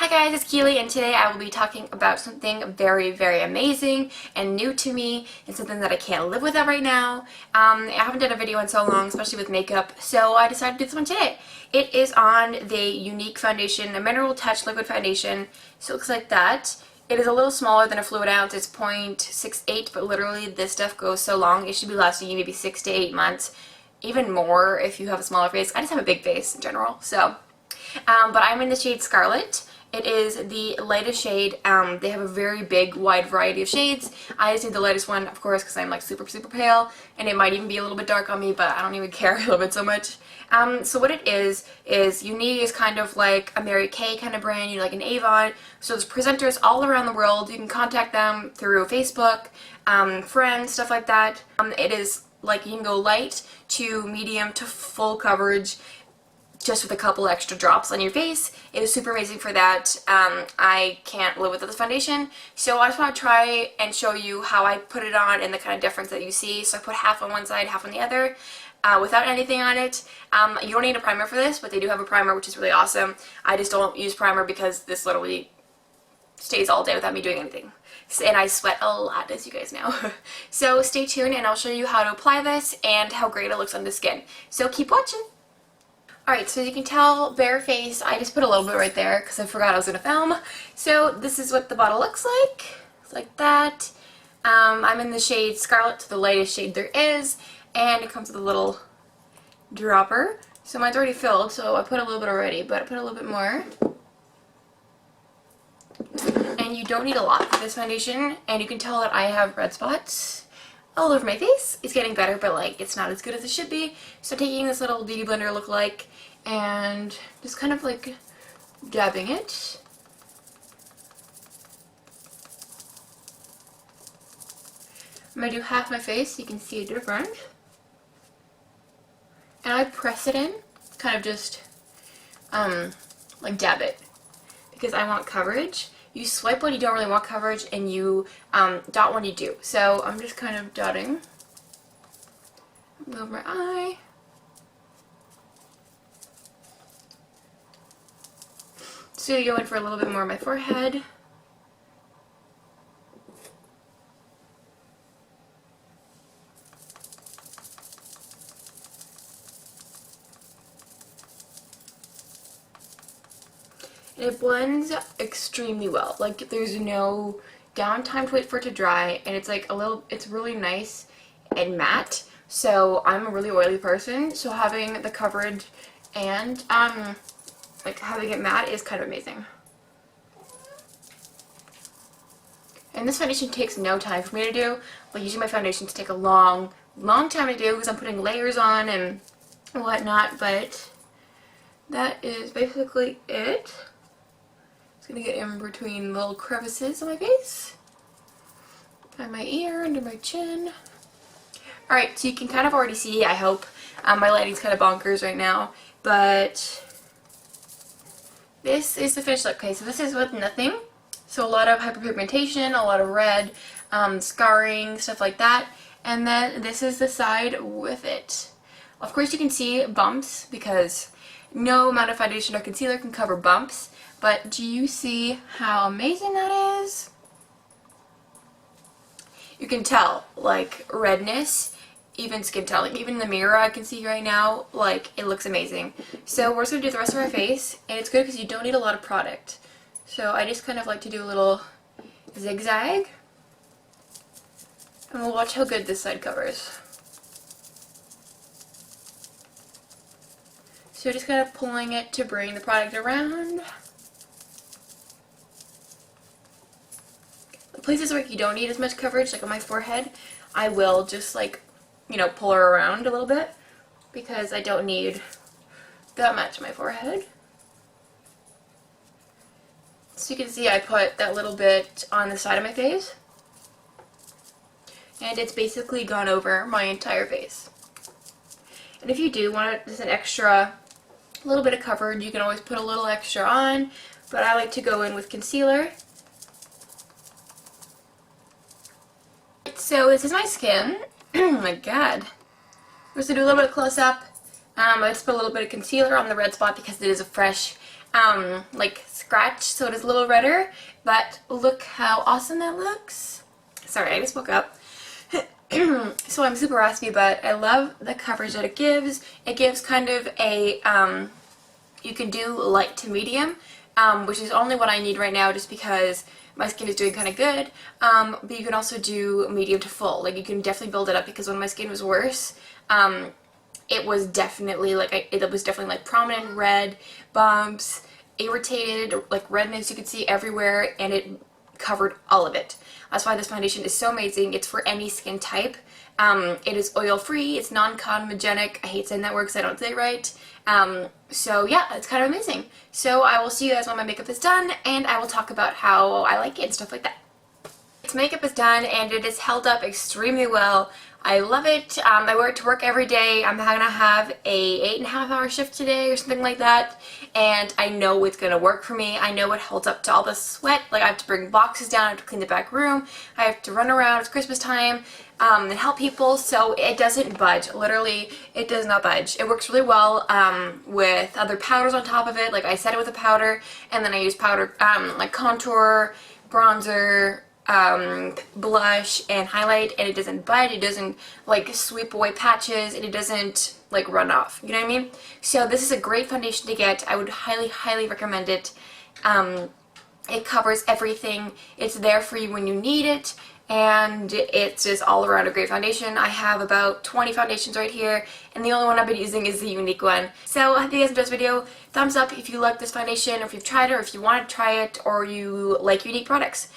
Hi guys, it's Keely, and today I will be talking about something very, very amazing and new to me, and something that I can't live without right now. I haven't done a video in so long, especially with makeup, so I decided to do this one today. It is on the Younique Foundation, a Mineral Touch Liquid Foundation, so it looks like that. It is a little smaller than a fluid ounce, it's 0.68, but literally this stuff goes so long, it should be lasting you maybe 6 to 8 months, even more if you have a smaller face. I just have a big face in general, so. But I'm in the shade Scarlet. It is the lightest shade. They have a very big, wide variety of shades. I just need the lightest one, of course, because I'm like super, super pale, and it might even be a little bit dark on me, but I don't even care. I love it so much. So what it is Younique is kind of like a Mary Kay kind of brand, you know, like an Avon. So there's presenters all around the world. You can contact them through Facebook, friends, stuff like that. It is like you can go light to medium to full coverage, just with a couple extra drops on your face. It is super amazing for that. I can't live without this foundation, so I just want to try and show you how I put it on and the kind of difference that you see. So I put half on one side, half on the other, without anything on it. You don't need a primer for this, but they do have a primer, which is really awesome. I just don't use primer because this literally stays all day without me doing anything. And I sweat a lot, as you guys know. So stay tuned and I'll show you how to apply this and how great it looks on the skin. So keep watching. Alright, so as you can tell, bare face, I just put a little bit right there because I forgot I was going to film. So this is what the bottle looks like. It's like that. I'm in the shade Scarlet, the lightest shade there is, and it comes with a little dropper. So mine's already filled, so I put a little bit already, but I put a little bit more. And you don't need a lot for this foundation, and you can tell that I have red spots all over my face. It's getting better, but like it's not as good as it should be. So taking this little beauty blender lookalike and just kind of like dabbing it. I'm gonna do half my face so you can see a difference. And I press it in, kind of just like dab it, because I want coverage. You swipe when you don't really want coverage, and you dot when you do. So I'm just kind of dotting. Move my eye. So you go in for a little bit more on my forehead. And it blends extremely well. Like there's no downtime to wait for it to dry, and it's like it's really nice and matte. So I'm a really oily person, so having the coverage and like having it matte is kind of amazing. And this foundation takes no time for me to do. Like usually my foundations take a long time to do because I'm putting layers on and whatnot, but that is basically it. Gonna get in between little crevices on my face, by my ear, under my chin. Alright, so you can kind of already see, I hope, my lighting's kind of bonkers right now, but this is the finished look. Okay, so this is with nothing, so a lot of hyperpigmentation, a lot of red, scarring, stuff like that, and then this is the side with it. Of course you can see bumps, because no amount of foundation or concealer can cover bumps. But do you see how amazing that is? You can tell, like, redness, even skin tone. Like, even in the mirror I can see right now, like, it looks amazing. So we're just going to do the rest of our face, and it's good because you don't need a lot of product. So I just kind of like to do a little zigzag, and we'll watch how good this side covers. So just kind of pulling it to bring the product around. Places where you don't need as much coverage, like on my forehead, I will just like, you know, pull her around a little bit because I don't need that much on my forehead. So you can see I put that little bit on the side of my face, and it's basically gone over my entire face. And if you do want just an extra little bit of coverage, you can always put a little extra on, but I like to go in with concealer. So this is my skin. Oh my god. I'm just going to do a little bit of close up. I just put a little bit of concealer on the red spot because it is a fresh like scratch, so it is a little redder, but look how awesome that looks. Sorry, I just woke up. So I'm super raspy, but I love the coverage that it gives. It gives kind of a, you can do light to medium, which is only what I need right now just because my skin is doing kind of good, but you can also do medium to full. Like, you can definitely build it up, because when my skin was worse, it was definitely like, it was definitely like prominent red bumps, irritated, like redness you could see everywhere, and it covered all of it. That's why this foundation is so amazing. It's for any skin type. It is oil-free, it's non-comedogenic. I hate saying that word because I don't say it right. So yeah, it's kind of amazing. So I will see you guys when my makeup is done, and I will talk about how I like it and stuff like that. Its makeup is done, and it is held up extremely well. I love it. I wear it to work every day. I'm gonna have a 8.5-hour shift today or something like that, and I know it's gonna work for me. I know it holds up to all the sweat. Like, I have to bring boxes down, I have to clean the back room, I have to run around, it's Christmas time, and help people, so it doesn't budge. Literally, it does not budge. It works really well with other powders on top of it. Like, I set it with a powder, and then I use powder, like contour, bronzer, blush, and highlight, and it doesn't bud, it doesn't like sweep away patches, and it doesn't like run off, you know what I mean? So this is a great foundation to get. I would highly recommend it. It covers everything. It's there for you when you need it, and it's just all around a great foundation. I have about 20 foundations right here, and the only one I've been using is the Younique one. So I hope you guys enjoyed this video. Thumbs up if you like this foundation, or if you've tried it, or if you want to try it, or you like Younique products.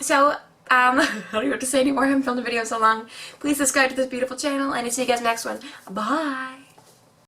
So, I don't know what to say anymore. I haven't filmed a video in so long. Please subscribe to this beautiful channel, and I'll see you guys next one. Bye!